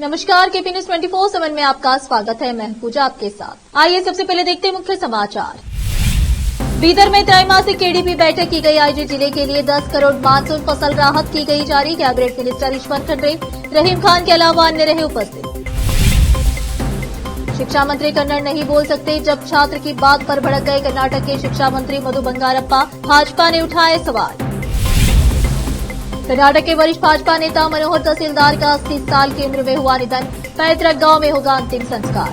नमस्कार, KP news 24/7 में आपका स्वागत है। मैं पूजा आपके साथ। आइए सबसे पहले देखते हैं मुख्य समाचार। बीदर में त्रैमासिक केडीपी बैठक की गई। आईजी जिले के लिए 10 करोड़ मानसून फसल राहत की गई जारी। कैबिनेट मिनिस्टर ईश्वर खंडरे, रहीम खान के अलावा अन्य रहे उपस्थित। शिक्षा मंत्री कन्नड़ नहीं बोल सकते, जब छात्र की बात पर भड़क गए कर्नाटक के शिक्षा मंत्री मधु बंगारप्पा। भाजपा ने उठाए सवाल। कर्नाटक के वरिष्ठ भाजपा नेता मनोहर तहसीलदार का 80 साल की उम्र में हुआ निधन। पैतृक गांव में होगा अंतिम संस्कार।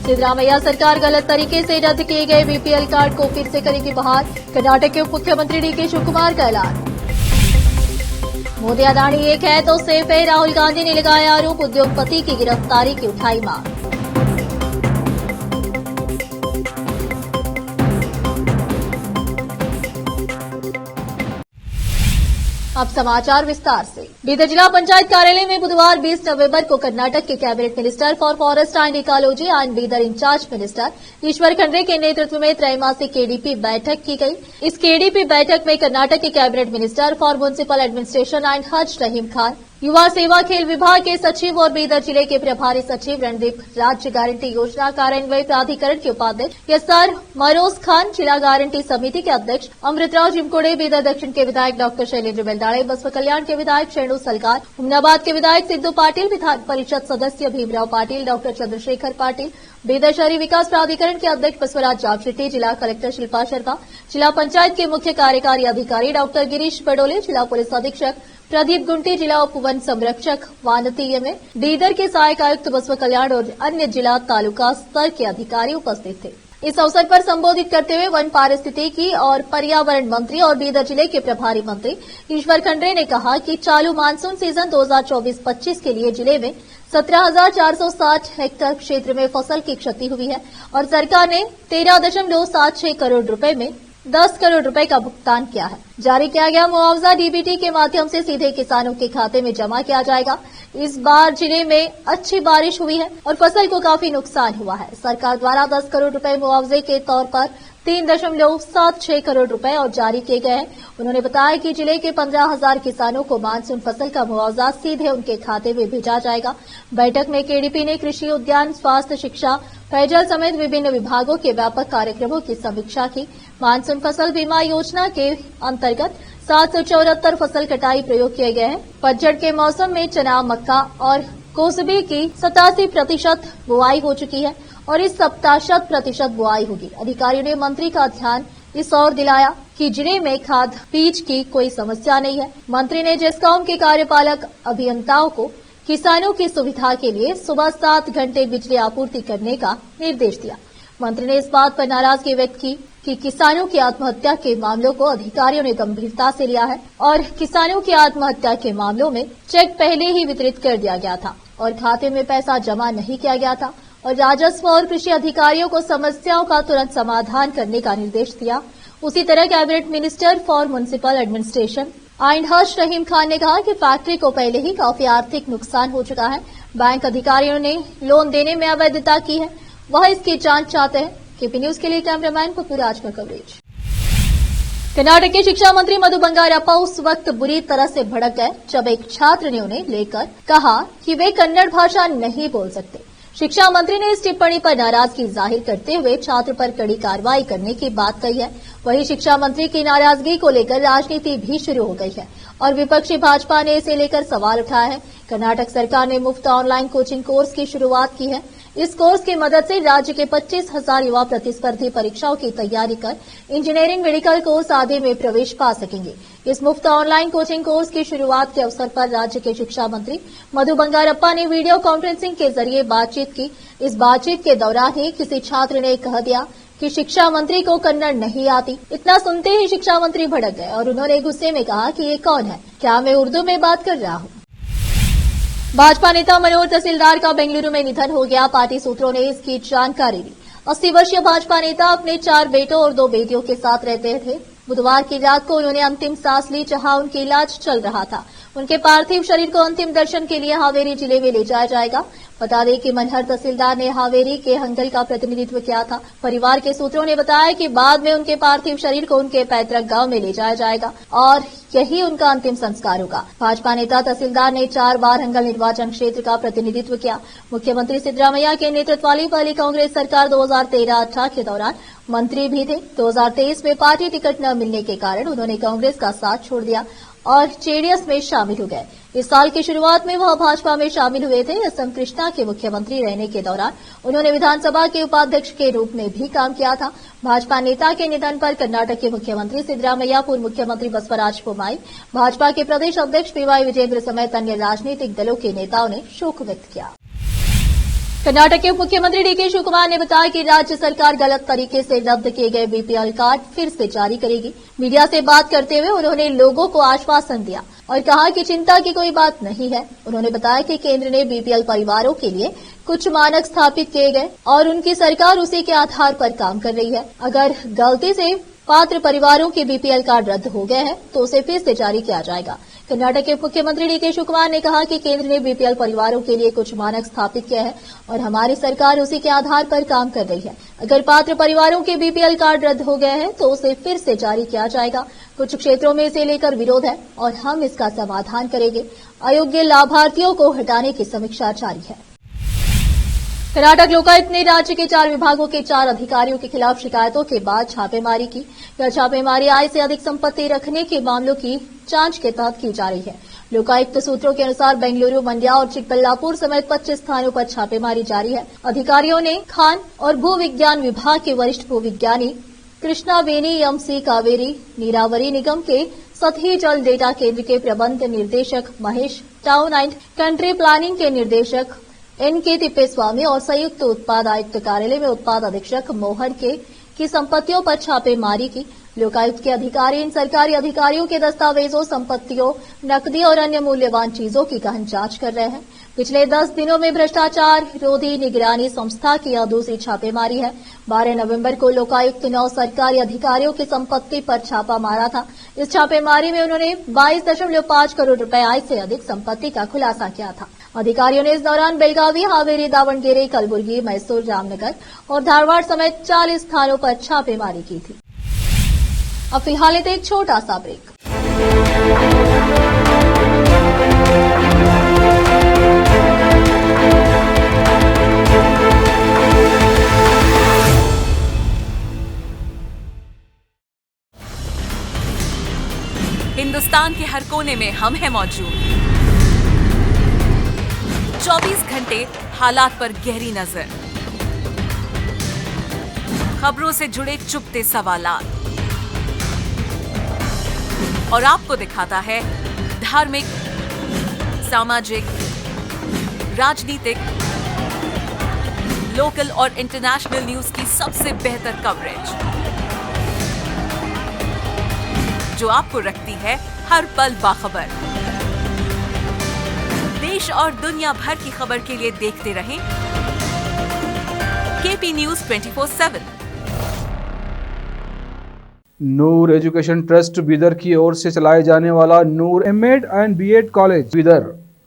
सिद्धरामैया सरकार गलत तरीके से रद्द किए गए बीपीएल कार्ड को फिर से करेगी बहाल। कर्नाटक के उप मुख्यमंत्री डीके शिवकुमार का ऐलान। मोदी अदानी एक है तो सेफ है, राहुल गांधी ने लगाया आरोप। उद्योगपति की गिरफ्तारी की उठाई मांग। अब समाचार विस्तार से। बीदर जिला पंचायत कार्यालय में बुधवार 20 नवंबर को कर्नाटक के cabinet minister for forest and ecology and Bidar incharge minister Eshwar Khandre के नेतृत्व में त्रैमासिक केडीपी बैठक की गई। इस केडीपी बैठक में कर्नाटक के cabinet minister for municipal administration and हज रहीम खान, युवा सेवा खेल विभाग के सचिव और बीदर जिले के प्रभारी सचिव रणदीप, राज्य गारंटी योजना कार्यान्वयन प्राधिकरण के उपाध्यक्ष एसआर मरोज खान, जिला गारंटी समिति के अध्यक्ष अमृतराव जिमकोड़े, बीदर दक्षिण के विधायक डॉक्टर शैलेंद्र बेलदाड़े, बसवा कल्याण के विधायक शेणु सलगार, हुमनाबाद के विधायक सिद्धू पाटिल, विधान परिषद सदस्य भीमराव पाटिल, डॉक्टर चंद्रशेखर पाटिल, बीदर शहरी विकास प्राधिकरण के अध्यक्ष बसवराज जामशेट्टी, जिला कलेक्टर शिल्पा शर्मा, जिला पंचायत के मुख्य कार्यकारी अधिकारी डॉक्टर गिरीश बडोले, जिला पुलिस अधीक्षक प्रदीप गुंटी, जिला उप वन संरक्षक वानती एमए, बीदर के सहायक आयुक्त बसवा कल्याण और अन्य जिला तालुका स्तर के अधिकारी उपस्थित थे। इस अवसर पर संबोधित करते हुए वन पारिस्थितिकी और पर्यावरण मंत्री और बीदर जिले के प्रभारी मंत्री ईश्वर खंडरे ने कहा कि चालू मानसून सीजन 2024-25 के लिए जिले में 17,460 हेक्टेयर क्षेत्र में फसल की क्षति हुई है और सरकार ने 13.76 करोड़ रुपए में 10 करोड़ रुपए का भुगतान किया है। जारी किया गया मुआवजा डीबीटी के माध्यम से सीधे किसानों के खाते में जमा किया जाएगा। इस बार जिले में अच्छी बारिश हुई है और फसल को काफी नुकसान हुआ है। सरकार द्वारा 10 करोड़ रुपए मुआवजे के तौर पर 3.76 करोड़ रुपए और जारी किए गए हैं। उन्होंने बताया कि जिले के 15,000 किसानों को मानसून फसल का मुआवजा सीधे उनके खाते में भेजा जाएगा। बैठक में केडीपी ने कृषि, उद्यान, स्वास्थ्य, शिक्षा, पेयजल समेत विभिन्न विभागों के व्यापक कार्यक्रमों की समीक्षा की। मानसून फसल बीमा योजना के अंतर्गत 774 फसल कटाई प्रयोग किए गए हैं। पतझड़ के मौसम में चना, मक्का और कोसबी की 87% बुआई हो चुकी है और इस सप्ताह 100% बुआई होगी। अधिकारियों ने मंत्री का ध्यान इस ओर दिलाया कि जिले में खाद बीज की कोई समस्या नहीं है। मंत्री ने जेस्कॉम के कार्यपालक अभियंताओं को किसानों की सुविधा के लिए सुबह 7 घंटे बिजली आपूर्ति करने का निर्देश दिया। मंत्री ने इस बात पर नाराजगी व्यक्त की कि किसानों की आत्महत्या के मामलों को अधिकारियों ने गंभीरता से लिया है और किसानों की आत्महत्या के मामलों में चेक पहले ही वितरित कर दिया गया था और खाते में पैसा जमा नहीं किया गया था और राजस्व और कृषि अधिकारियों को समस्याओं का तुरंत समाधान करने का निर्देश दिया। उसी तरह cabinet minister for municipal administration and हज रहीम खान ने कहा कि फैक्ट्री को पहले ही काफी आर्थिक नुकसान हो चुका है। बैंक अधिकारियों ने लोन देने में अवैधता की है, वह इसकी जांच चाहते हैं। केपी न्यूज के लिए कैमरामैन पृथ्वीराज का कवरेज। कर्नाटक के शिक्षा मंत्री मधु बंगारप्पा उस वक्त बुरी तरह से भड़क गए जब एक छात्र ने उन्हें लेकर कहा कि वे कन्नड़ भाषा नहीं बोल सकते। शिक्षा मंत्री ने इस टिप्पणी पर नाराजगी जाहिर करते हुए छात्र पर कड़ी कार्रवाई करने की बात कही है। वहीं शिक्षा मंत्री की नाराजगी को लेकर राजनीति भी शुरू हो गई है और विपक्षी भाजपा ने इसे लेकर सवाल उठाया है। कर्नाटक सरकार ने मुफ्त ऑनलाइन कोचिंग कोर्स की शुरुआत की है। इस कोर्स की मदद से राज्य के 25,000 युवा प्रतिस्पर्धी परीक्षाओं की तैयारी कर इंजीनियरिंग, मेडिकल कोर्स आदि में प्रवेश पा सकेंगे। इस मुफ्त ऑनलाइन कोचिंग कोर्स की शुरुआत के अवसर पर राज्य के शिक्षा मंत्री मधु बंगारप्पा ने वीडियो कॉन्फ्रेंसिंग के जरिए बातचीत की। इस बातचीत के दौरान ही किसी छात्र ने कह दिया कि शिक्षा मंत्री को कन्नड़ नहीं आती। इतना सुनते ही शिक्षा मंत्री भड़क गए और उन्होंने गुस्से में कहा कि ये कौन है, क्या मैं उर्दू में बात कर रहा हूँ। भाजपा नेता मनोहर तहसीलदार का बेंगलुरु में निधन हो गया। पार्टी सूत्रों ने इसकी जानकारी दी। 80 वर्षीय भाजपा नेता अपने 4 बेटों और 2 बेटियों के साथ रहते थे। बुधवार की रात को उन्होंने अंतिम सांस ली, जहां उनकी इलाज चल रहा था। उनके पार्थिव शरीर को अंतिम दर्शन के लिए हावेरी जिले में ले जाया जाएगा। बता दें कि मनहर तहसीलदार ने हावेरी के हंगल का प्रतिनिधित्व किया था। परिवार के सूत्रों ने बताया कि बाद में उनके पार्थिव शरीर को उनके पैतृक गांव में ले जाया जाएगा और यही उनका अंतिम संस्कार होगा। भाजपा नेता तहसीलदार ने 4 बार हंगल निर्वाचन क्षेत्र का प्रतिनिधित्व किया। मुख्यमंत्री सिद्धरामैया के नेतृत्व वाली पहली कांग्रेस सरकार 2013-18 के दौरान मंत्री भी थे। 2023 में पार्टी टिकट न मिलने के कारण उन्होंने कांग्रेस का साथ छोड़ दिया और जेडीएस में शामिल हो गए। इस साल की शुरुआत में वह भाजपा में शामिल हुए थे। असम कृष्णा के मुख्यमंत्री रहने के दौरान उन्होंने विधानसभा के उपाध्यक्ष के रूप में भी काम किया था। भाजपा नेता के निधन पर कर्नाटक के मुख्यमंत्री सिद्धरामैया, पूर्व मुख्यमंत्री बसवराज बोम्माई, भाजपा के प्रदेश अध्यक्ष पीवाई विजेंद्र समेत अन्य राजनीतिक दलों के नेताओं ने शोक व्यक्त किया। कर्नाटक के उप मुख्यमंत्री डीके शिवकुमार ने बताया कि राज्य सरकार गलत तरीके से रद्द किए गए बीपीएल कार्ड फिर से जारी करेगी। मीडिया से बात करते हुए उन्होंने लोगों को आश्वासन दिया और कहा कि चिंता की कोई बात नहीं है। उन्होंने बताया कि केंद्र ने बीपीएल परिवारों के लिए कुछ मानक स्थापित किए गए और उनकी सरकार उसी के आधार पर काम कर रही है। अगर गलती से पात्र परिवारों के बीपीएल कार्ड रद्द हो गए हैं तो उसे फिर से जारी किया जाएगा। कर्नाटक के मुख्यमंत्री डीके शिवकुमार ने कहा कि केंद्र ने बीपीएल परिवारों के लिए कुछ मानक स्थापित किया है और हमारी सरकार उसी के आधार पर काम कर रही है। अगर पात्र परिवारों के बीपीएल कार्ड रद्द हो गए हैं तो उसे फिर से जारी किया जाएगा। कुछ क्षेत्रों में इसे लेकर विरोध है और हम इसका समाधान करेंगे। अयोग्य लाभार्थियों को हटाने की समीक्षा जारी है। कर्नाटक लोकायुक्त ने राज्य के 4 विभागों के 4 अधिकारियों के खिलाफ शिकायतों के बाद छापेमारी की। यह छापेमारी आय से अधिक संपत्ति रखने के मामलों की जांच के तहत की जा रही है। लोकायुक्त सूत्रों के अनुसार बेंगलुरु, मंड्या और चिकबल्लापुर समेत 25 स्थानों पर छापेमारी जारी है। अधिकारियों ने खान और भू विज्ञान विभाग के वरिष्ठ भूविज्ञानी कृष्णा वेनी, एमसी कावेरी नीरावरी निगम के सतही जल डेटा केंद्र के प्रबंध निर्देशक Mahesh, town and country planning के निर्देशक एनके तिप्पेस्वामी और संयुक्त उत्पाद आयुक्त कार्यालय में उत्पाद अधीक्षक मोहन की संपत्तियों पर छापेमारी की। लोकायुक्त के अधिकारी इन सरकारी अधिकारियों के दस्तावेजों, संपत्तियों, नकदी और अन्य मूल्यवान चीजों की गहन जांच कर रहे हैं। पिछले 10 दिनों में भ्रष्टाचार विरोधी निगरानी संस्था की यह दूसरी छापेमारी है। 12 नवंबर को लोकायुक्त 9 सरकारी अधिकारियों की संपत्ति पर छापा मारा था। इस छापेमारी में उन्होंने 22.5 करोड़ रुपए आय से अधिक संपत्ति का खुलासा किया था। अधिकारियों ने इस दौरान बेलगावी, हावेरी, दावणगेरे, कलबुर्गी, मैसूर, जामनगर और धारवाड़ समेत 40 स्थानों पर छापेमारी की थी। अब फिलहाल लेते एक छोटा सा ब्रेक। हिंदुस्तान के हर कोने में हम हैं मौजूद। 24 घंटे हालात पर गहरी नजर, खबरों से जुड़े चुपते सवालात और आपको दिखाता है धार्मिक, सामाजिक, राजनीतिक, लोकल और इंटरनेशनल न्यूज की सबसे बेहतर कवरेज जो आपको रखती है हर पल बाखबर। देश और दुनिया भर की खबर के लिए देखते रहें KP news 24/7। Noor education trust Bidar की ओर से चलाए जाने वाला Noor MEd and BEd college Bidar,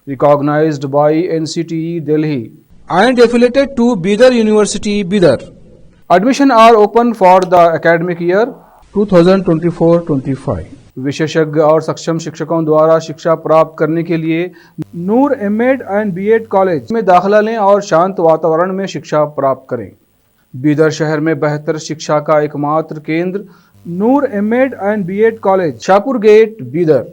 recognised by NCTE Delhi and affiliated to Bidar University, Bidar. Admission are open for the academic year 2024-25. विशेषज्ञ और सक्षम शिक्षकों द्वारा शिक्षा प्राप्त करने के लिए नूर एमएड एंड बीएड कॉलेज में दाखिला लें और शांत वातावरण में शिक्षा प्राप्त करें। बीदर शहर में बेहतर शिक्षा का एकमात्र केंद्र Noor MEd and BEd college, Shahpur gate, Bidar.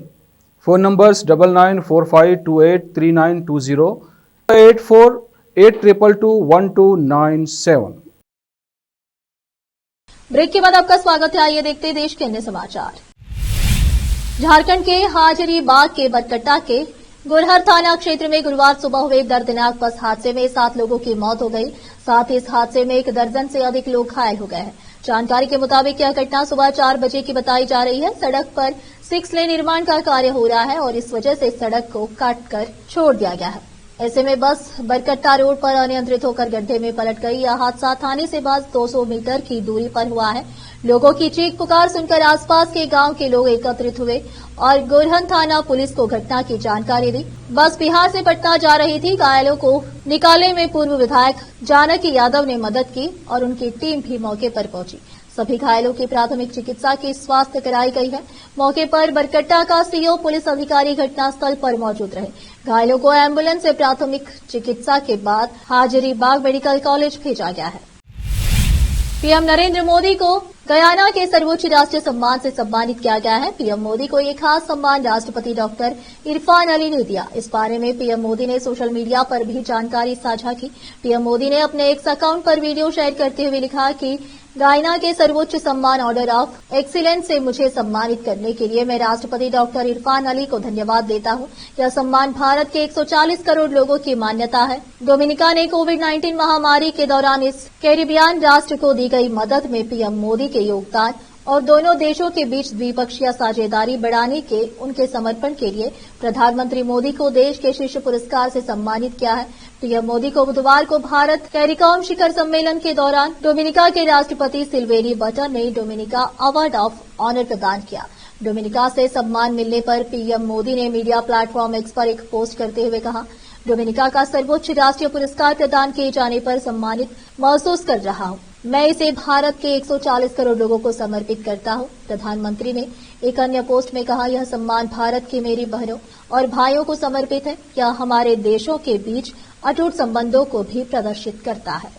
Phone numbers 9945283920, 8482221297। Break के बाद आपका स्वागत है। आइए देखते हैं देश के अन्य समाचार। झारखंड के हाजरी बाग के बरकट्टा के गुरहर थाना क्षेत्र में गुरुवार सुबह हुए दर्दनाक बस हादसे में 7 लोगों की मौत हो गई। साथ ही इस हादसे में 1 दर्जन से अधिक लोग घायल हो गए हैं। जानकारी के मुताबिक यह घटना सुबह 4 बजे की बताई जा रही है। सड़क पर 6 लेन निर्माण का कार्य हो रहा है और इस वजह से सड़क को काटकर छोड़ दिया गया है। ऐसे में बस बरकट्टा रोड पर अनियंत्रित होकर गड्ढे में पलट गई। यह हादसा थाने से बस 200 मीटर की दूरी पर हुआ है। लोगों की चीख पुकार सुनकर आसपास के गांव के लोग एकत्रित हुए और गोरहन थाना पुलिस को घटना की जानकारी दी। बस बिहार से पटना जा रही थी। घायलों को निकालने में पूर्व विधायक जानकी यादव ने मदद की और उनकी टीम भी मौके पर पहुंची। सभी घायलों की प्राथमिक चिकित्सा की स्वास्थ्य कराई गई है। मौके पर बरकट्टा का सीओ पुलिस अधिकारी घटनास्थल पर मौजूद रहे। घायलों को एम्बुलेंस से प्राथमिक चिकित्सा के बाद हाजरीबाग मेडिकल कॉलेज भेजा गया है। पीएम नरेंद्र मोदी को गयाना के सर्वोच्च राष्ट्रीय सम्मान से सम्मानित किया गया है। पीएम मोदी को ये खास सम्मान राष्ट्रपति डॉक्टर इरफान अली ने दिया। इस बारे में पीएम मोदी ने सोशल मीडिया पर भी जानकारी साझा की। पीएम मोदी ने अपने एक्स अकाउंट पर वीडियो शेयर करते हुए लिखा कि गयाना के सर्वोच्च सम्मान ऑर्डर ऑफ एक्सीलेंस से मुझे सम्मानित करने के लिए मैं राष्ट्रपति डॉक्टर इरफान अली को धन्यवाद देता हूं। यह सम्मान भारत के 140 करोड़ लोगों की मान्यता है। डोमिनिका ने कोविड-19 महामारी के दौरान इस कैरिबियन राष्ट्र को दी गई मदद में पीएम मोदी के योगदान और दोनों देशों के बीच द्विपक्षीय साझेदारी बढ़ाने के उनके समर्पण के लिए प्रधानमंत्री मोदी को देश के शीर्ष पुरस्कार से सम्मानित किया है। पीएम मोदी को बुधवार को भारत कैरिकॉम शिखर सम्मेलन के दौरान डोमिनिका के राष्ट्रपति सिल्वेनी बटन ने डोमिनिका अवार्ड ऑफ ऑनर प्रदान किया। डोमिनिका से सम्मान मिलने पर पीएम मोदी ने मीडिया प्लेटफॉर्म एक्स पर एक पोस्ट करते हुए कहा, डोमिनिका का सर्वोच्च राष्ट्रीय पुरस्कार प्रदान किए जाने पर सम्मानित महसूस कर रहा हूं। मैं इसे भारत के 140 करोड़ लोगों को समर्पित करता हूं। प्रधानमंत्री ने एक अन्य पोस्ट में कहा, यह सम्मान भारत की मेरी बहनों और भाइयों को समर्पित है। यह हमारे देशों के बीच अटूट संबंधों को भी प्रदर्शित करता है।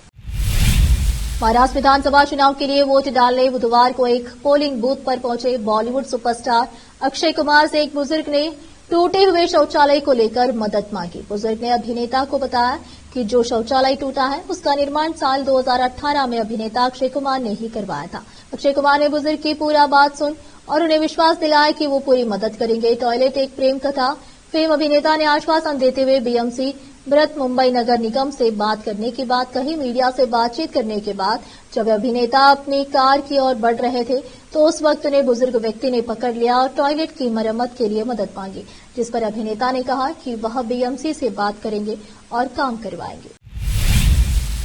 महाराष्ट्र विधानसभा चुनाव के लिए वोट डालने बुधवार को एक पोलिंग बूथ पर पहुंचे बॉलीवुड सुपरस्टार अक्षय कुमार से एक बुजुर्ग ने टूटे हुए शौचालय को लेकर मदद मांगी। बुजुर्ग ने अभिनेता को बताया कि जो शौचालय टूटा है उसका निर्माण साल 2018 में अभिनेता अक्षय कुमार ने ही करवाया था। अक्षय कुमार ने बुजुर्ग की पूरा बात सुन और उन्हें विश्वास दिलाया कि वो पूरी मदद करेंगे। टॉयलेट एक प्रेम कथा। फिल्म अभिनेता ने आश्वासन देते हुए बीएमसी बृहत मुंबई नगर निगम से बात करने की बात कही। मीडिया से बातचीत करने के बाद जब अभिनेता अपनी कार की ओर बढ़ रहे थे तो उस वक्त उन्हें बुजुर्ग व्यक्ति ने पकड़ लिया और टॉयलेट की मरम्मत के लिए मदद मांगी, जिस पर अभिनेता ने कहा कि वह बीएमसी से बात करेंगे और काम करवाएंगे।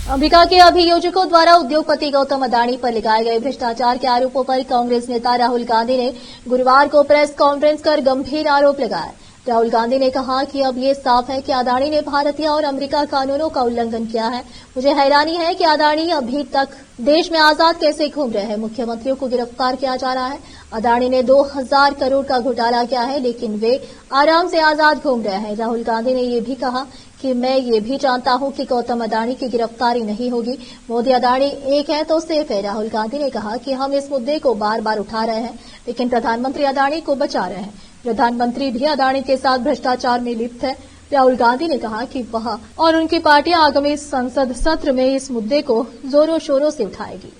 अमेरिका के अभियोजकों द्वारा उद्योगपति गौतम अडानी पर लगाए गए भ्रष्टाचार के आरोपों पर कांग्रेस नेता राहुल गांधी ने गुरुवार को प्रेस कॉन्फ्रेंस कर गंभीर आरोप लगाया। राहुल गांधी ने कहा कि अब ये साफ है कि अडानी ने भारतीय और अमेरिका कानूनों का उल्लंघन किया है। मुझे हैरानी है कि अडानी अभी तक देश में आजाद कैसे घूम रहे हैं। मुख्यमंत्रियों को गिरफ्तार किया जा रहा है। अडानी ने 2000 करोड़ का घोटाला किया है, लेकिन वे आराम से आजाद घूम रहे हैं। राहुल गांधी ने ये भी कहा कि मैं ये भी जानता हूं कि गौतम अडानी की गिरफ्तारी नहीं होगी। मोदी अडानी एक है तो सेफ है। राहुल गांधी ने कहा कि हम इस मुद्दे को बार बार उठा रहे हैं, लेकिन प्रधानमंत्री अडानी को बचा रहे हैं। प्रधानमंत्री भी अडानी के साथ भ्रष्टाचार में लिप्त है। राहुल गांधी ने कहा कि वह और उनकी पार्टी आगामी संसद सत्र में इस मुद्दे को जोरों शोरों से उठाएगी।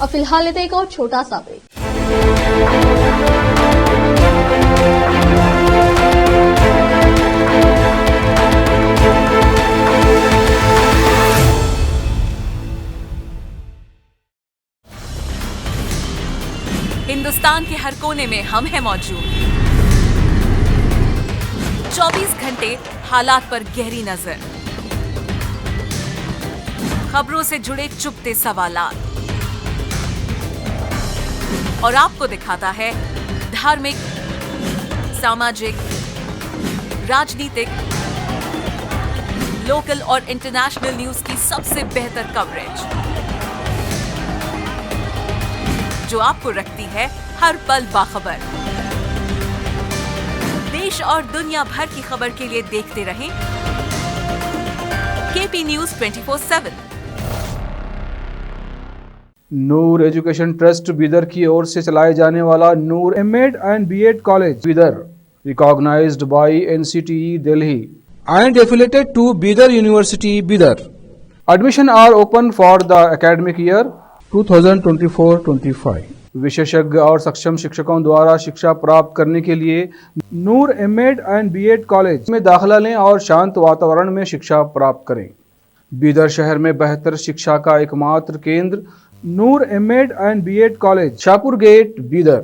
अब फिलहाल लेते एक और छोटा सा ब्रेक। हिंदुस्तान के हर कोने में हम हैं मौजूद। 24 घंटे हालात पर गहरी नजर, खबरों से जुड़े चुपते सवालात और आपको दिखाता है धार्मिक, सामाजिक, राजनीतिक, लोकल और इंटरनेशनल न्यूज की सबसे बेहतर कवरेज, जो आपको रखती है हर पल बाखबर। देश और दुनिया भर की खबर के लिए देखते रहें KP news 24/7। Noor education trust Bidar की ओर से चलाए जाने वाला Noor MEd and BEd college Bidar, recognised by NCTE Delhi and affiliated to Bidar University, Bidar. Admission are open for the academic year 2024-25. विशेषज्ञ और सक्षम शिक्षकों द्वारा शिक्षा प्राप्त करने के लिए नूर एमएड एंड बीएड कॉलेज में दाखिला लें और शांत वातावरण में शिक्षा प्राप्त करें। बीदर शहर में बेहतर शिक्षा का एकमात्र केंद्र Noor MEd and BEd college, Shahpur gate, Bidar.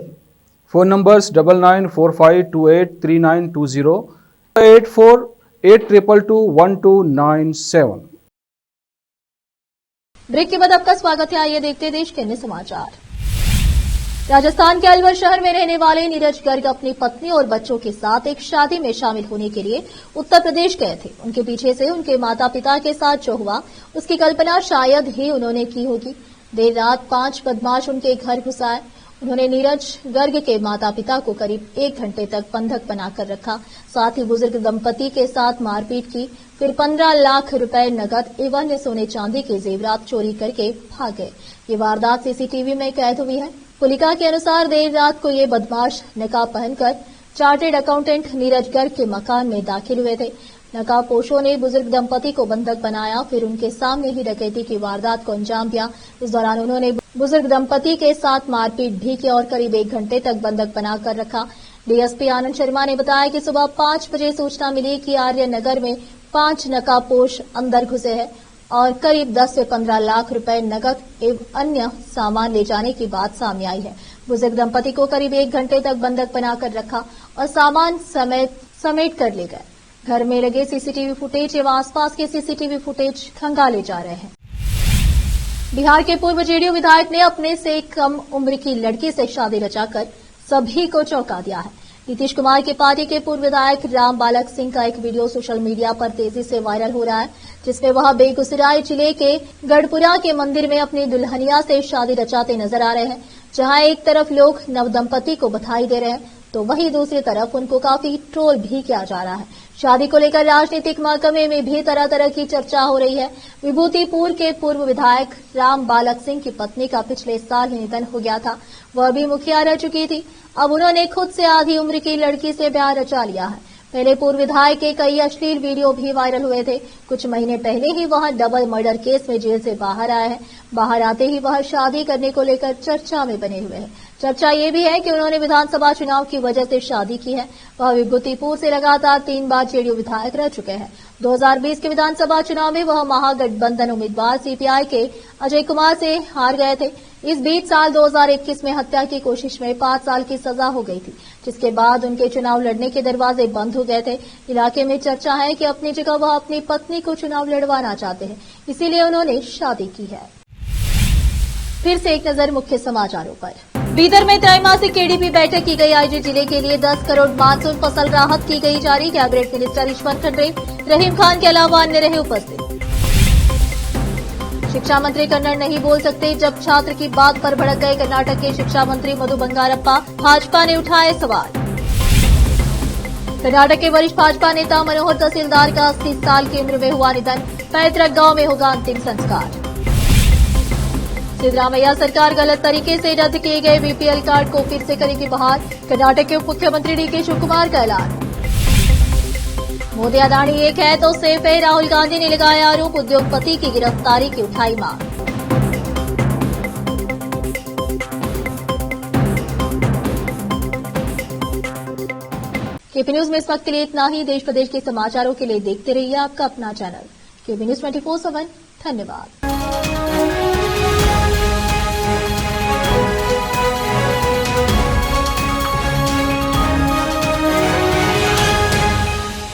Phone numbers 9945283920, 8482221297। Break के बाद आपका स्वागत है। आइए देखते हैं देश के अन्य समाचार। राजस्थान के अलवर शहर में रहने वाले नीरज गर्ग अपनी पत्नी और बच्चों के साथ एक शादी में शामिल होने के लिए उत्तर प्रदेश गए थे। उनके पीछे से उनके माता पिता के साथ जो हुआ उसकी कल्पना शायद ही उन्होंने की होगी। देर रात 5 बदमाश उनके घर घुस आए। उन्होंने नीरज गर्ग के माता पिता को करीब 1 घंटे तक बंधक बनाकर रखा। साथ ही बुजुर्ग दंपति के साथ मारपीट की। फिर 15 लाख रुपए नकद एवं अन्य सोने चांदी के जेवरात चोरी करके भाग गए। ये वारदात सीसीटीवी में कैद हुई है। पुलिका के अनुसार देर रात को ये बदमाश नकाब पहनकर चार्टेड अकाउंटेंट नीरज गर्ग के मकान में दाखिल हुए थे। नकाबपोशों ने बुजुर्ग दंपति को बंधक बनाया, फिर उनके सामने ही डकैती की वारदात को अंजाम दिया। इस दौरान उन्होंने बुजुर्ग दंपति के साथ मारपीट भी की और करीब 1 घंटे तक बंधक बनाकर रखा। डीएसपी आनंद शर्मा ने बताया कि सुबह 5 बजे सूचना मिली कि आर्य नगर में 5 नकाबपोश अंदर घुसे हैं और करीब 10 से 15 लाख रुपए नकद एवं अन्य सामान ले जाने की बात सामने आई है। बुजुर्ग दंपति को करीब 1 घंटे तक बंधक बनाकर रखा और सामान समेट कर ले गए। घर में लगे सीसीटीवी फुटेज एवं आसपास के सीसीटीवी फुटेज खंगाले जा रहे हैं। बिहार के पूर्व जेडीयू विधायक ने अपने से कम उम्र की लड़की से शादी रचाकर सभी को चौंका दिया है। नीतीश कुमार की पार्टी के पूर्व विधायक राम बालक सिंह का एक वीडियो सोशल मीडिया पर तेजी से वायरल हो रहा है, जिसमें वह बेगूसराय जिले के गढ़पुरा के मंदिर में अपनी दुल्हनिया से शादी रचाते नजर आ रहे हैं। जहां एक तरफ लोग नवदंपति को बधाई दे रहे हैं तो वहीं दूसरी तरफ उनको काफी ट्रोल भी किया जा रहा है। शादी को लेकर राजनीतिक महकमे में भी तरह तरह की चर्चा हो रही है। विभूतिपुर के पूर्व विधायक राम बालक सिंह की पत्नी का पिछले साल ही निधन हो गया था। वह भी मुखिया रह चुकी थी। अब उन्होंने खुद से आधी उम्र की लड़की से ब्याह रचा लिया है। पहले पूर्व विधायक के कई अश्लील वीडियो भी वायरल हुए थे। कुछ महीने पहले ही वह डबल मर्डर केस में जेल से बाहर आए हैं। बाहर आते ही वह शादी करने को लेकर चर्चा में बने हुए हैं। चर्चा ये भी है कि उन्होंने विधानसभा चुनाव की वजह से शादी की है। वह विभूतिपुर से लगातार 3 बार जेडीयू विधायक रह चुके हैं। 2020 के विधानसभा चुनाव में वह महागठबंधन उम्मीदवार सीपीआई के अजय कुमार से हार गए थे। इस बीच साल 2021 में हत्या की कोशिश में 5 साल की सजा हो गई थी, जिसके बाद उनके चुनाव लड़ने के दरवाजे बंद हो गए थे। इलाके में चर्चा है कि अपनी जगह वह अपनी पत्नी को चुनाव लड़वाना चाहते हैं, इसीलिए उन्होंने शादी की है। फिर से एक नजर मुख्य समाचारों पर। बीदर में त्रैमासिक केडीपी बैठक की गई। आईजी जिले के लिए 10 करोड़ मानसून फसल राहत की गई जारी। कैबिनेट मिनिस्टर ईश्वर खंड्रे, रहीम खान के अलावा अन्य रहे उपस्थित। शिक्षा मंत्री कन्नड़ नहीं बोल सकते, जब छात्र की बात पर भड़क गए कर्नाटक के शिक्षा मंत्री मधु बंगारप्पा। भाजपा ने उठाए सवाल। कर्नाटक के वरिष्ठ भाजपा नेता मनोहर तहसीलदार का 80 साल की उम्र में हुआ निधन। पैतृक गांव में होगा अंतिम संस्कार। सिद्धरामैया सरकार गलत तरीके से रद्द किए गए बीपीएल कार्ड को फिर से करेगी बहाल। कर्नाटक के उप मुख्यमंत्री डीके शिवकुमार का ऐलान। मोदी अदानी एक है तो सेफ है, राहुल गांधी ने लगाया आरोप। उद्योगपति की गिरफ्तारी की उठाई मांग। केपी न्यूज में इस वक्त के लिए इतना ही। देश प्रदेश के समाचारों के लिए देखते रहिए आपका अपना चैनल केपी न्यूज 24/7। धन्यवाद।